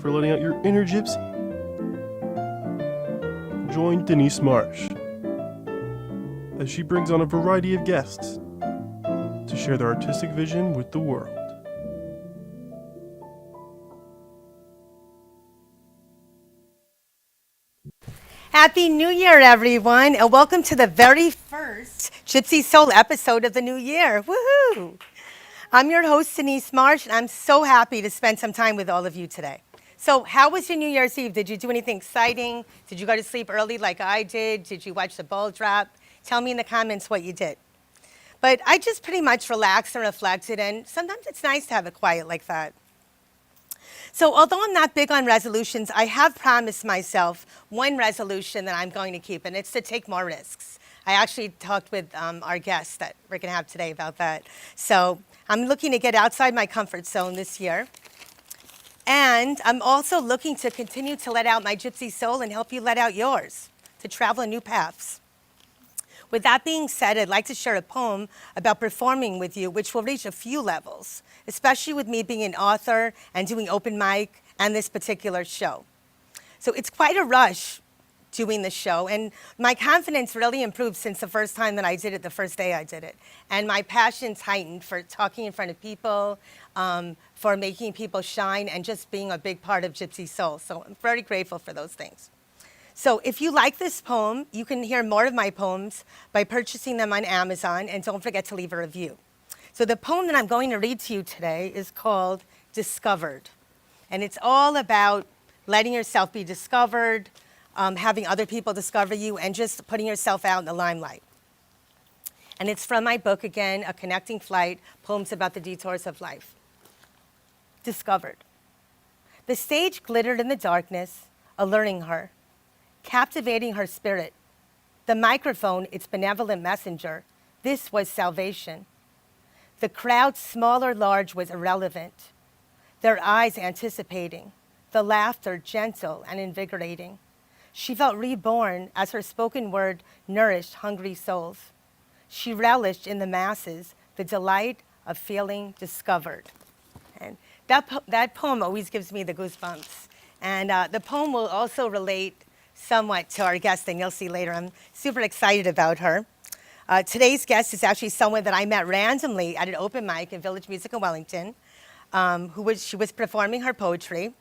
for letting out your inner gypsy? Join Denise Marsh as she brings on a variety of guests to share their artistic vision with the world. Happy New Year, everyone, and welcome to the very first Gypsy Soul episode of the new year. Woohoo! I'm your host, Denise Marsh, and I'm so happy to spend some time with all of you today. So how was your New Year's Eve? Did you do anything exciting? Did you go to sleep early like I did? Did you watch the ball drop? Tell me in the comments what you did. But I just pretty much relaxed and reflected, and sometimes it's nice to have it quiet like that. So although I'm not big on resolutions, I have promised myself one resolution that I'm going to keep, and it's to take more risks. I actually talked with our guest that we're going to have today about that. So I'm looking to get outside my comfort zone this year. And I'm also looking to continue to let out my Gypsy Soul and help you let out yours, to travel in new paths. With that being said, I'd like to share a poem about performing with you, which will reach a few levels, especially with me being an author and doing open mic and this particular show. So it's quite a rush doing the show, and my confidence really improved since the first time that I did it, the first day I did it. And my passion's heightened for talking in front of people, for making people shine, and just being a big part of Gypsy Soul. So I'm very grateful for those things. So if you like this poem, you can hear more of my poems by purchasing them on Amazon, and don't forget to leave a review. So the poem that I'm going to read to you today is called Discovered. And it's all about letting yourself be discovered, having other people discover you, and just putting yourself out in the limelight. And it's from my book, again, A Connecting Flight, Poems About the Detours of Life. Discovered. The stage glittered in the darkness, alluring her, captivating her spirit. The microphone, its benevolent messenger, this was salvation. The crowd, small or large, was irrelevant, their eyes anticipating, the laughter gentle and invigorating. She felt reborn as her spoken word nourished hungry souls. She relished in the masses the delight of feeling discovered. And that poem always gives me the goosebumps. And the poem will also relate somewhat to our guest, and you'll see later. I'm super excited about her. Today's guest is actually someone that I met randomly at an open mic in Village Music in Wellington, she was performing her poetry.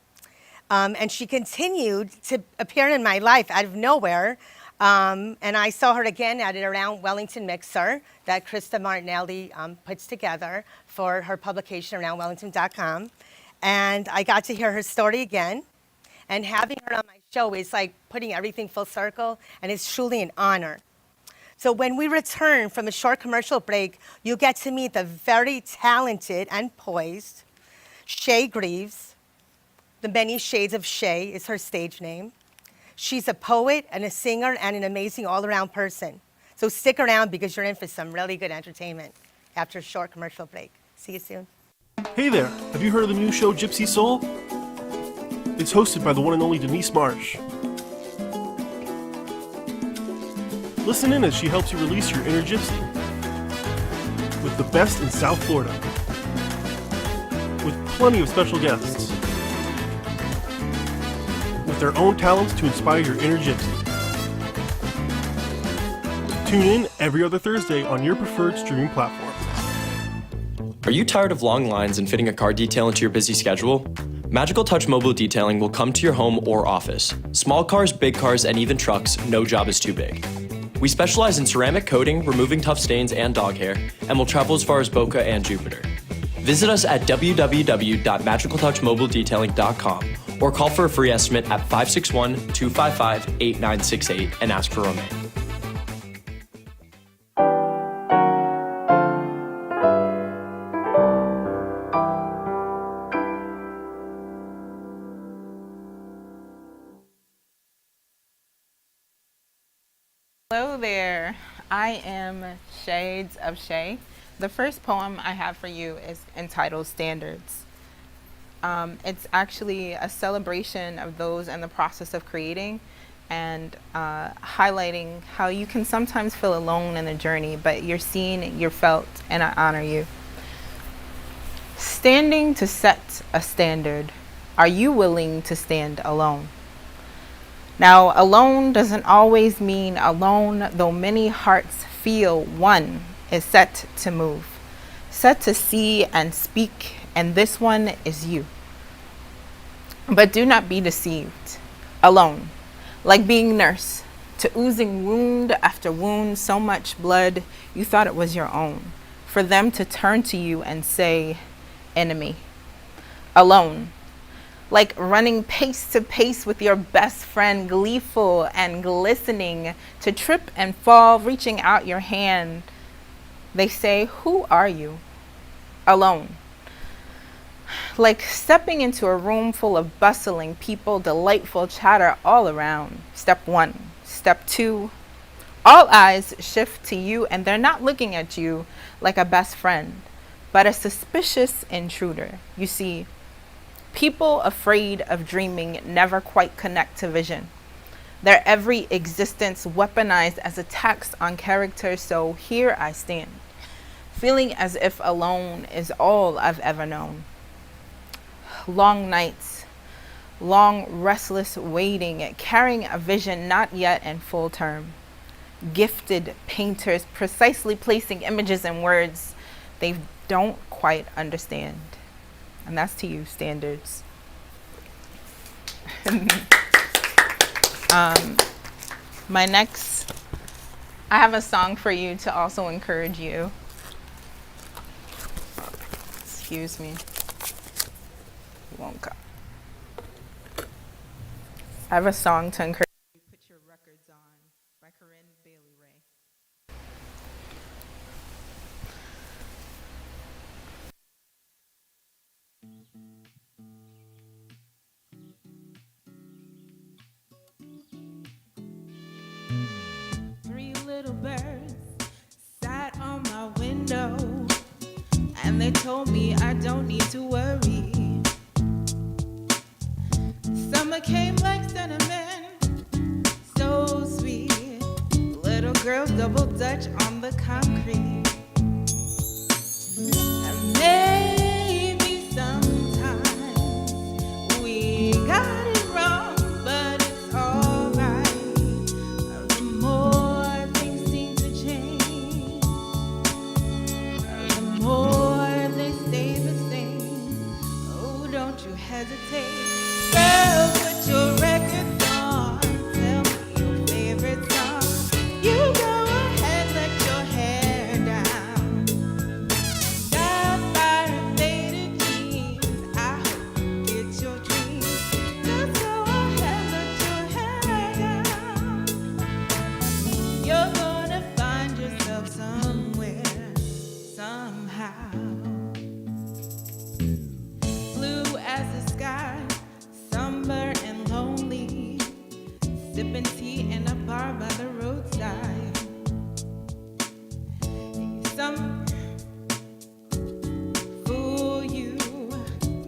And she continued to appear in my life out of nowhere. And I saw her again at an Around Wellington mixer that Krista Martinelli puts together for her publication, AroundWellington.com. And I got to hear her story again. And having her on my show is like putting everything full circle, and it's truly an honor. So when we return from a short commercial break, you'll get to meet the very talented and poised Shea Greaves. The Many Shades of Shea is her stage name. She's a poet and a singer and an amazing all-around person. So stick around because you're in for some really good entertainment after a short commercial break. See you soon. Hey there, have you heard of the new show Gypsy Soul? It's hosted by the one and only Denise Marsh. Listen in as she helps you release your inner gypsy with the best in South Florida, with plenty of special guests, with their own talents to inspire your inner gypsy. Tune in every other Thursday on your preferred streaming platform. Are you tired of long lines and fitting a car detail into your busy schedule? Magical Touch Mobile Detailing will come to your home or office. Small cars, big cars, and even trucks, no job is too big. We specialize in ceramic coating, removing tough stains and dog hair, and will travel as far as Boca and Jupiter. Visit us at www.magicaltouchmobiledetailing.com or call for a free estimate at 561-255-8968 and ask for Romaine. Hello there, I am Shades of Shea. The first poem I have for you is entitled Standards. It's actually a celebration of those in the process of creating and highlighting how you can sometimes feel alone in the journey, but you're seen, you're felt, and I honor you. Standing to set a standard, Are you willing to stand alone? Now, alone doesn't always mean alone, though many hearts feel one is set to move, set to see and speak, and this one is you. But do not be deceived. Alone, like being nursed to oozing wound after wound, so much blood you thought it was your own, for them to turn to you and say, enemy. Alone, like running pace to pace with your best friend, gleeful and glistening, to trip and fall, reaching out your hand. They say, who are you? Alone. Like stepping into a room full of bustling people, delightful chatter all around. Step 1. Step 2. All eyes shift to you, and they're not looking at you like a best friend, but a suspicious intruder. You see, people afraid of dreaming never quite connect to vision. Their every existence weaponized as attacks on character, so here I stand, feeling as if alone is all I've ever known. Long nights, long restless waiting, carrying a vision not yet in full term. Gifted painters precisely placing images and words they don't quite understand. And that's to you, standards. My next, I have a song for you to also encourage you. Excuse me. It won't come. I have a song to encourage you to put your records on by Corinne Bailey Ray. Three little birds sat on my window, and they told me I don't need to worry. Summer came like cinnamon, so sweet. Little girls double dutch on the concrete. And maybe sometimes we got it wrong, but it's alright. The more things seem to change, the more they stay the same. Oh, don't you hesitate. Girl, put your records on. Tell me your favorite song. You go ahead, let your hair down. Got fire faded jeans. I hope you get your dreams. Just go ahead, let your hair down. You're gonna find yourself somewhere, somehow. Blue as the sky, somber and lonely, sipping tea in a bar by the roadside. Some fool you,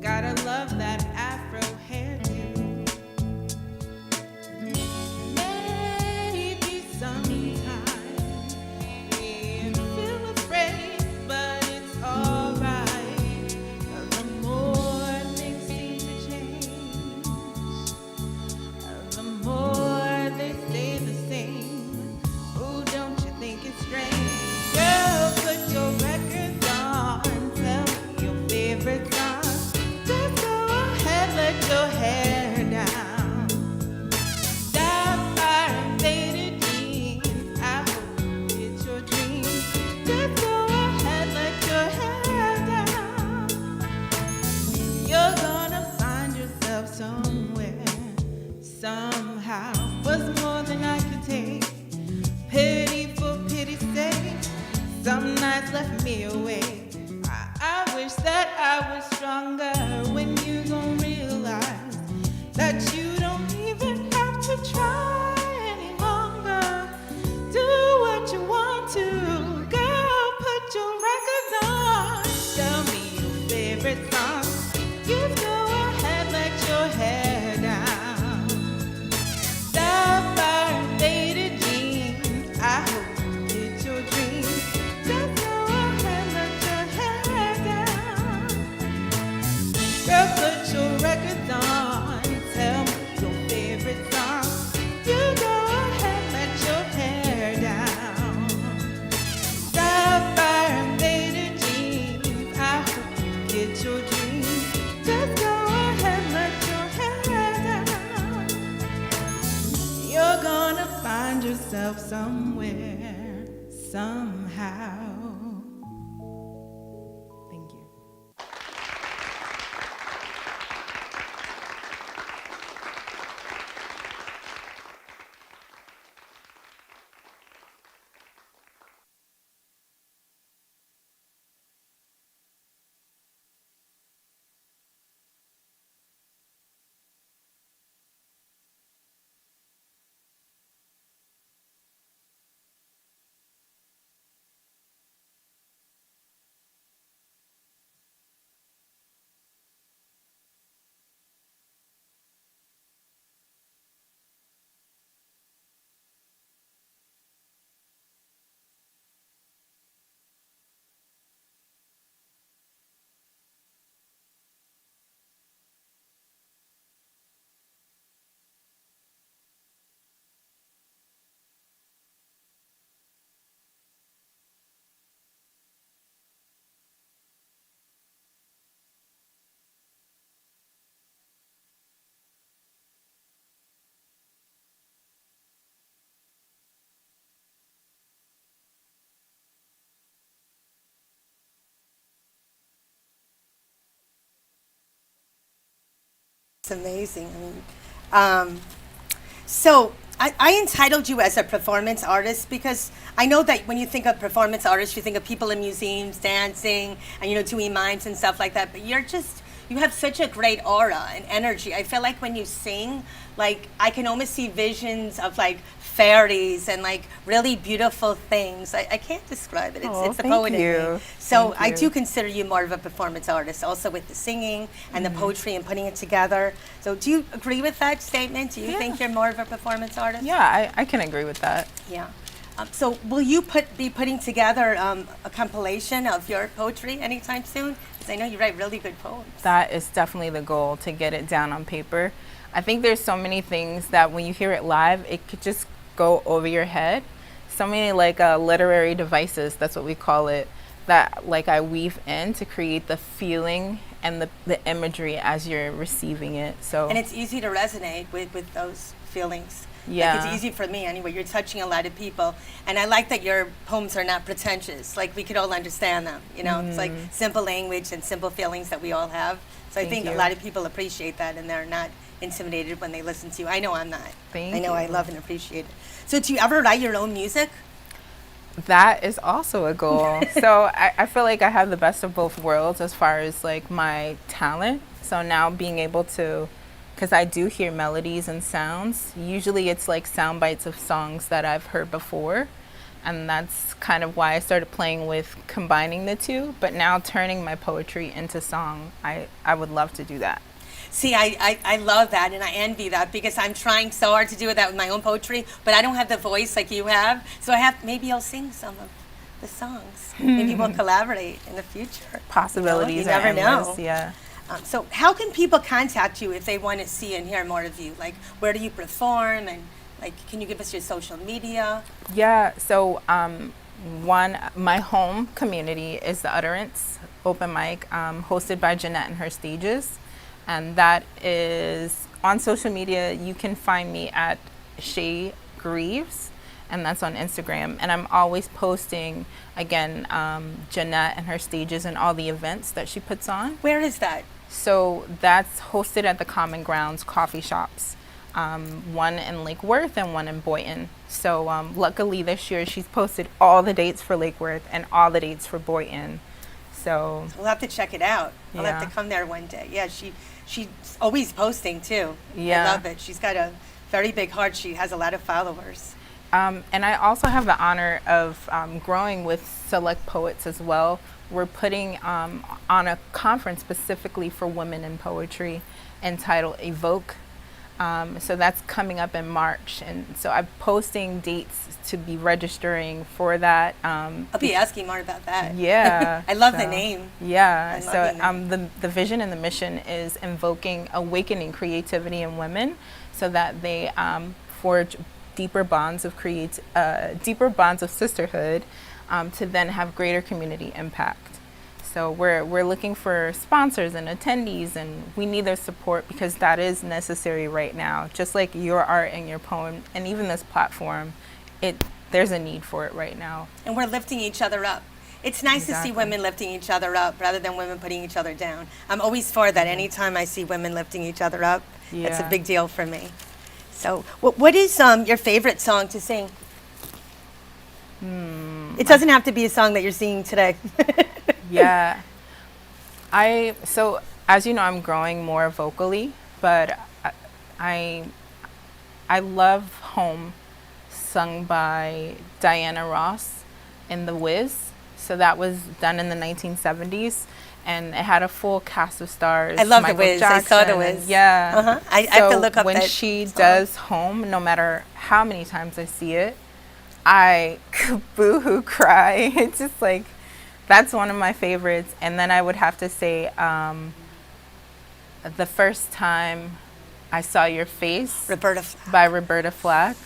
gotta love that afro hairdo. Maybe sometimes we feel afraid, but it's alright. The more things seem to change, the more they stay the same. Oh, don't you think it's strange? Girl, put your records on. Tell me your favorite song. Just go ahead, let your hair down. That fire and faded jeans. I hope you get your dreams. Just go ahead, let your hair down. You're gonna find yourself somewhere, somehow. Was more than I could take. Pity for pity's sake. Some nights left me awake. I wish that I was stronger. When you gon' realize that you don't even have to try any longer. Do what you want to. Girl, put your records on. Tell me your favorite song. You go ahead, let your hair down. myself somewhere, somehow. Thank you. It's amazing. So I entitled you as a performance artist because I know that when you think of performance artists, you think of people in museums dancing and doing mimes and stuff like that. But you have such a great aura and energy. I feel like when you sing, like I can almost see visions of like fairies and like really beautiful things. I can't describe it. It's the poet in me. So I do consider you more of a performance artist, also with the singing and the poetry and putting it together. So do you agree with that statement? Do you think you're more of a performance artist? Yeah, I can agree with that. Yeah. So will you be putting together a compilation of your poetry anytime soon? Because I know you write really good poems. That is definitely the goal, to get it down on paper. I think there's so many things that when you hear it live, it could just go over your head. So many like literary devices, that's what we call it, that like I weave in to create the feeling and the imagery as you're receiving it. So and it's easy to resonate with those feelings. Yeah. Like it's easy for me anyway. You're touching a lot of people. And I like that your poems are not pretentious. Like we could all understand them. It's like simple language and simple feelings that we all have. So I think a lot of people appreciate that and they're not intimidated when they listen to you. I know I'm not. I know I love and appreciate it. So do you ever write your own music? That is also a goal. So I feel like I have the best of both worlds as far as like my talent. So now being able to, because I do hear melodies and sounds, usually it's like sound bites of songs that I've heard before. And that's kind of why I started playing with combining the two. But now turning my poetry into song, I would love to do that. See, I love that and I envy that because I'm trying so hard to do that with my own poetry, but I don't have the voice like you have. So maybe I'll sing some of the songs. Maybe we'll collaborate in the future. Possibilities You are never endless, know. yeah. So how can people contact you if they want to see and hear more of you? Like, where do you perform? And like, can you give us your social media? Yeah, so my home community is the Utterance open mic, hosted by Jeanette and Her Stages. And that is on social media. You can find me at Shea Greaves, and that's on Instagram. And I'm always posting, again, Jeanette and Her Stages and all the events that she puts on. Where is that? So that's hosted at the Common Grounds coffee shops, one in Lake Worth and one in Boynton. So luckily this year she's posted all the dates for Lake Worth and all the dates for Boynton. So we'll have to check it out. I'll have to come there one day. Yeah, she's always posting too. Yeah. I love it. She's got a very big heart. She has a lot of followers. And I also have the honor of growing with select poets as well. We're putting on a conference specifically for women in poetry entitled Evoke. So that's coming up in March. And so I'm posting dates to be registering for that. I'll be asking more about that. Yeah. I love the name. Yeah. So the vision and the mission is invoking awakening creativity in women so that they forge deeper bonds of sisterhood to then have greater community impact. So we're looking for sponsors and attendees, and we need their support because that is necessary right now. Just like your art and your poem and even this platform there's a need for it right now. And we're lifting each other up. It's nice to see Exactly. women lifting each other up rather than women putting each other down. I'm always for that. Anytime I see women lifting each other up, it's a Yeah. big deal for me. So, what is your favorite song to sing? It doesn't have to be a song that you're singing today. Yeah. So as you know, I'm growing more vocally, but I love Home, sung by Diana Ross in The Wiz. So that was done in the 1970s, and it had a full cast of stars. I love The Michael Wiz. I saw The Jackson, Wiz. Yeah. Uh-huh. I have to So look up when that she song. does Home, no matter how many times I see it, I boo-hoo cry. It's just like, that's one of my favorites. And then I would have to say, the first time I saw your face Roberta Flack. by Roberta Flack.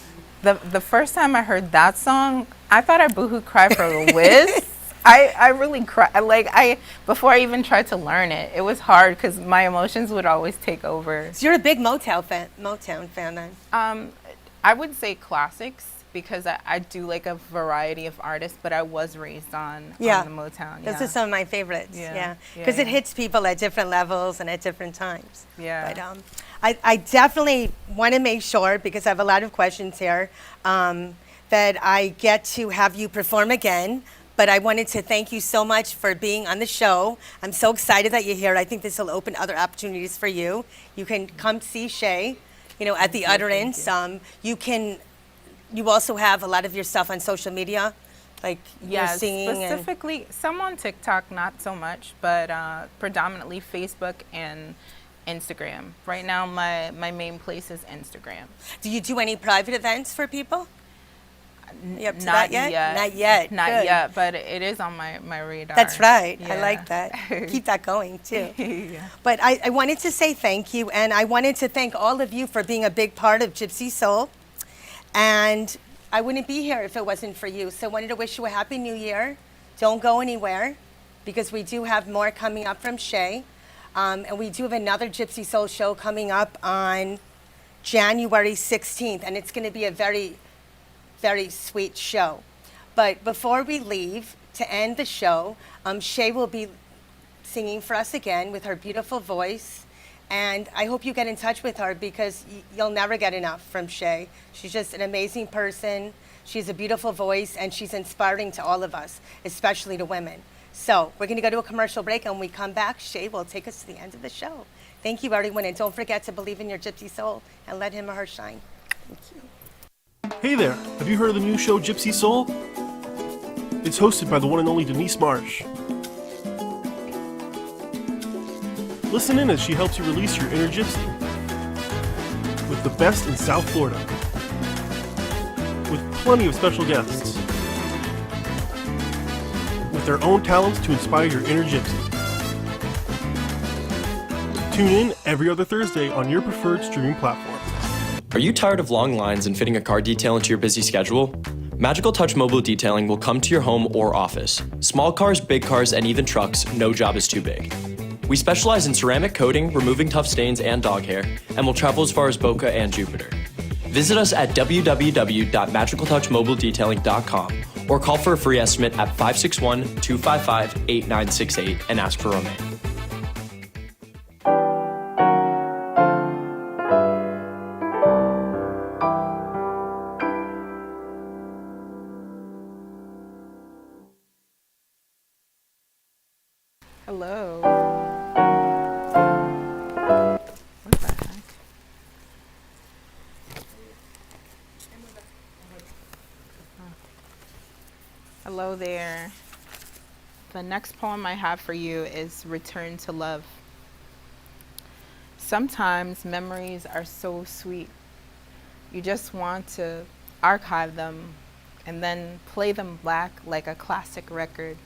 The first time I heard that song, I thought I boohoo cried for The Wiz. I really cried. Like, before I even tried to learn it, it was hard because my emotions would always take over. So you're a big Motown fan then? I would say classics because I do like a variety of artists, but I was raised on the Motown. Those are some of my favorites. Yeah. Yeah, Yeah, because it yeah. hits people at different levels and at different times. Yeah. But I definitely want to make sure, because I have a lot of questions here, that I get to have you perform again. But I wanted to thank you so much for being on the show. I'm so excited that you're here. I think this will open other opportunities for you. You can come see Shea, at the Utterance. You also have a lot of your stuff on social media, like you're Yeah, singing and specifically, some on TikTok, not so much, but predominantly Facebook and Instagram. Right now, my main place is Instagram. do you do any private events for people? You up to Not that yet? yet. Not yet. Not Good. yet, but it is on my radar. That's right. I Yeah. like that. Keep that going too. Yeah. But I wanted to say thank you, and I wanted to thank all of you for being a big part of Gypsy Soul. And I wouldn't be here if it wasn't for you. So I wanted to wish you a happy new year. Don't go anywhere, because we do have more coming up from Shea. And we do have another Gypsy Soul show coming up on January 16th, and it's going to be a very, very sweet show. But before we leave, to end the show, Shea will be singing for us again with her beautiful voice. And I hope you get in touch with her, because you'll never get enough from Shea. She's just an amazing person. She has a beautiful voice, and she's inspiring to all of us, especially to women. So we're going to go to a commercial break, and when we come back, Shea will take us to the end of the show. Thank you, everyone, and don't forget to believe in your Gypsy Soul and let him or her shine. Thank you. Hey there, have you heard of the new show Gypsy Soul? It's hosted by the one and only Denise Marsh. Listen in as she helps you release your inner gypsy with the best in South Florida, with plenty of special guests, with their own talents to inspire your inner gypsy. Tune in every other Thursday on your preferred streaming platform. Are you tired of long lines and fitting a car detail into your busy schedule? Magical Touch Mobile Detailing will come to your home or office. Small cars, big cars, and even trucks, no job is too big. We specialize in ceramic coating, removing tough stains and dog hair, and will travel as far as Boca and Jupiter. Visit us at www.magicaltouchmobiledetailing.com or call for a free estimate at 561-255-8968 and ask for Romain. Hello. What the heck? Hello there. The next poem I have for you is Return to Love. Sometimes memories are so sweet. You just want to archive them and then play them back like a classic record.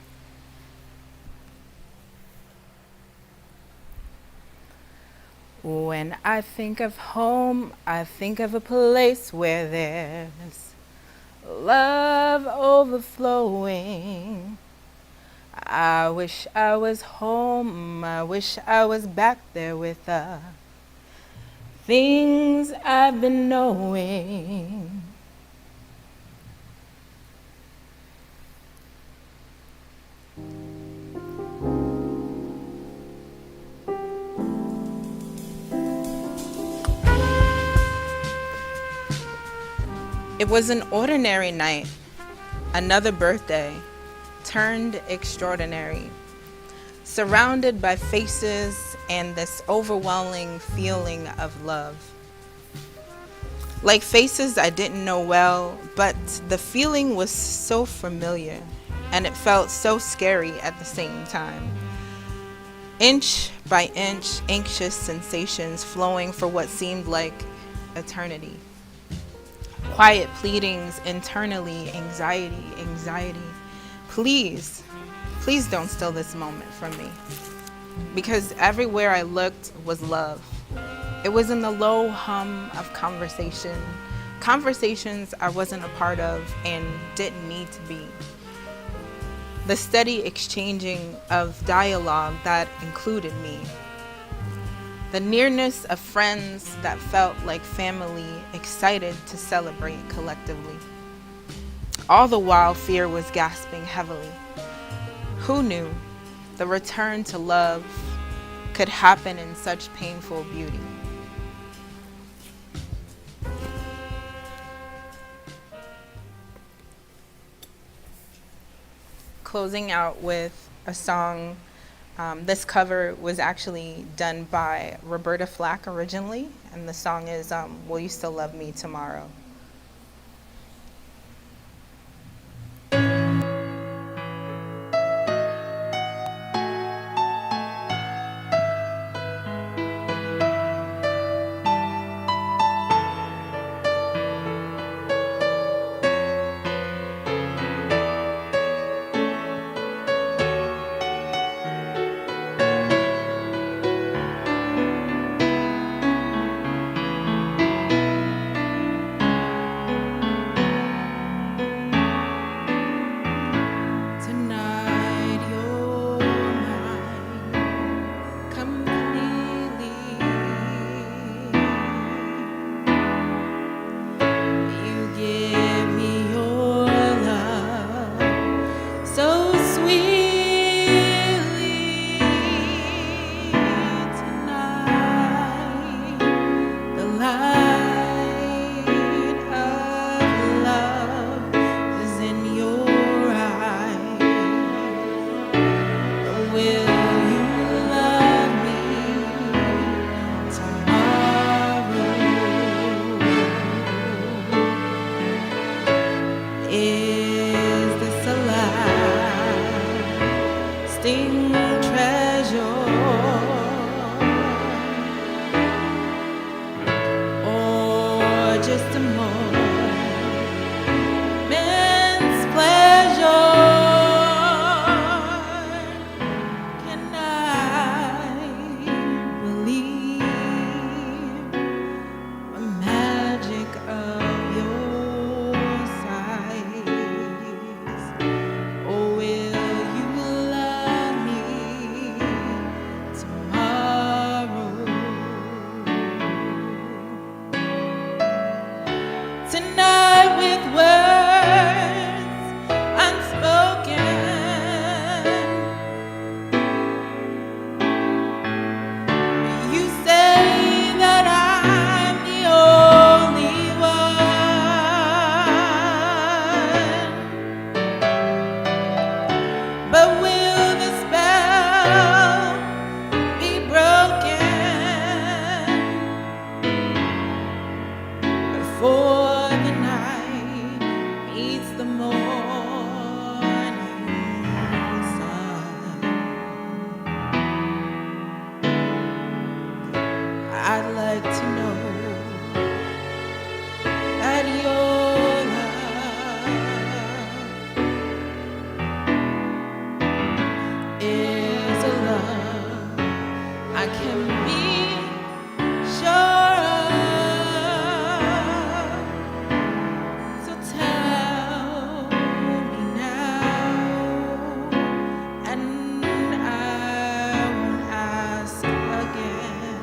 When I think of home, I think of a place where there's love overflowing. I wish I was home, I wish I was back there with the things I've been knowing. It was an ordinary night, another birthday turned extraordinary, surrounded by faces and this overwhelming feeling of love. Like faces I didn't know well, but the feeling was so familiar, and it felt so scary at the same time. Inch by inch, anxious sensations flowing for what seemed like eternity. Quiet pleadings internally, anxiety. Please don't steal this moment from me. Because everywhere I looked was love. It was in the low hum of conversations I wasn't a part of and didn't need to be. The steady exchanging of dialogue that included me. The nearness of friends that felt like family, excited to celebrate collectively. All the while, fear was gasping heavily. Who knew the return to love could happen in such painful beauty? Closing out with a song. This cover was actually done by Roberta Flack originally, and the song is Will You Still Love Me Tomorrow? Tonight you're mine completely. You give me your love so sweetly. Tonight the light of love is in your eyes. Will you love me tomorrow? Is this a lasting treasure, or just a moment's pleasure? Can I believe the magic of your sighs? Or will you love me tomorrow? Tonight with words unspoken, you say that I'm the only one. But will the spell be broken before the night meets the morning sun? I'd like to know that your love is a love I can be sure of. So tell me now, and I won't ask again.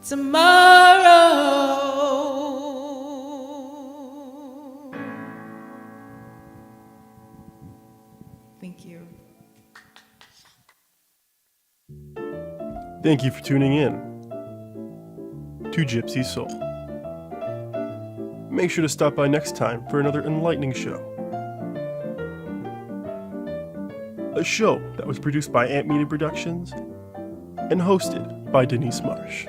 tomorrow. Thank you. Thank you for tuning in to Gypsy Soul. Make sure to stop by next time for another enlightening show. A show that was produced by Ant Media Productions and hosted by Denise Marsh.